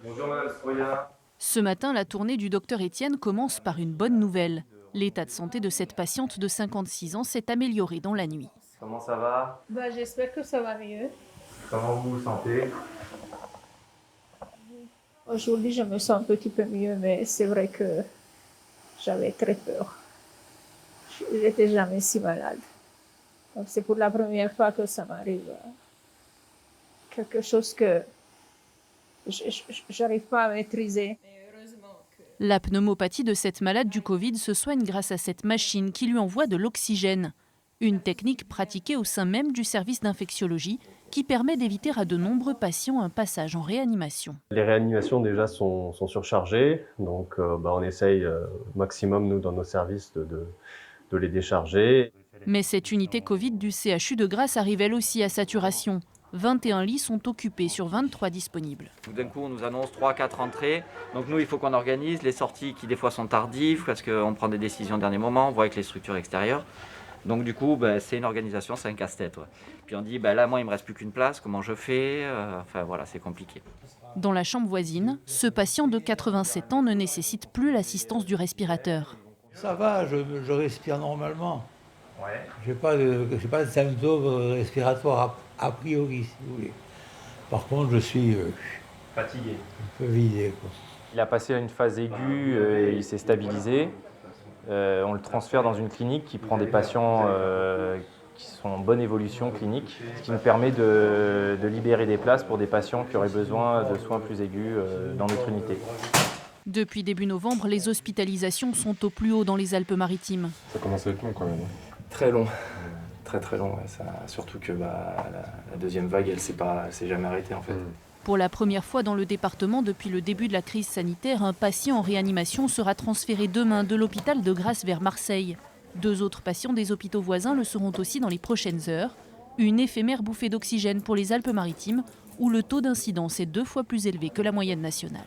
Bonjour Madame Stroya. Ce matin, la tournée du docteur Étienne commence par une bonne nouvelle. L'état de santé de cette patiente de 56 ans s'est amélioré dans la nuit. Comment ça va? J'espère que ça va mieux. Comment vous vous sentez? Aujourd'hui, je me sens un petit peu mieux, mais c'est vrai que j'avais très peur. Je n'étais jamais si malade. Donc c'est pour la première fois que ça m'arrive. Quelque chose que je n'arrive pas à maîtriser. La pneumopathie de cette malade du Covid se soigne grâce à cette machine qui lui envoie de l'oxygène. Une technique pratiquée au sein même du service d'infectiologie qui permet d'éviter à de nombreux patients un passage en réanimation. Les réanimations déjà sont surchargées, donc on essaye maximum nous dans nos services de les décharger. Mais cette unité Covid du CHU de Grasse arrive elle aussi à saturation. 21 lits sont occupés sur 23 disponibles. D'un coup, on nous annonce 3-4 entrées. Donc nous, il faut qu'on organise les sorties qui des fois sont tardives parce qu'on prend des décisions au dernier moment, on voit avec les structures extérieures. Donc du coup, c'est une organisation, c'est un casse-tête. Ouais. Puis on dit, là, moi, il ne me reste plus qu'une place, comment je fais? Enfin voilà, c'est compliqué. Dans la chambre voisine, ce patient de 87 ans ne nécessite plus l'assistance du respirateur. Ça va, je respire normalement. Ouais. Je n'ai pas de symptômes respiratoires a priori, si vous voulez. Par contre, je suis Fatigué. un peu vidé, quoi. Il a passé à une phase aiguë et il s'est stabilisé. On le transfère dans une clinique qui prend des patients qui sont en bonne évolution clinique, ce qui nous permet de libérer des places pour des patients qui auraient besoin de soins plus aigus dans notre unité. Depuis début novembre, les hospitalisations sont au plus haut dans les Alpes-Maritimes. Ça commence à être long quand même. Très long, très long. Ouais. Surtout que la deuxième vague, elle s'est jamais arrêtée en fait. Pour la première fois dans le département depuis le début de la crise sanitaire, un patient en réanimation sera transféré demain de l'hôpital de Grasse vers Marseille. 2 autres patients des hôpitaux voisins le seront aussi dans les prochaines heures. Une éphémère bouffée d'oxygène pour les Alpes-Maritimes, où le taux d'incidence est 2 fois plus élevé que la moyenne nationale.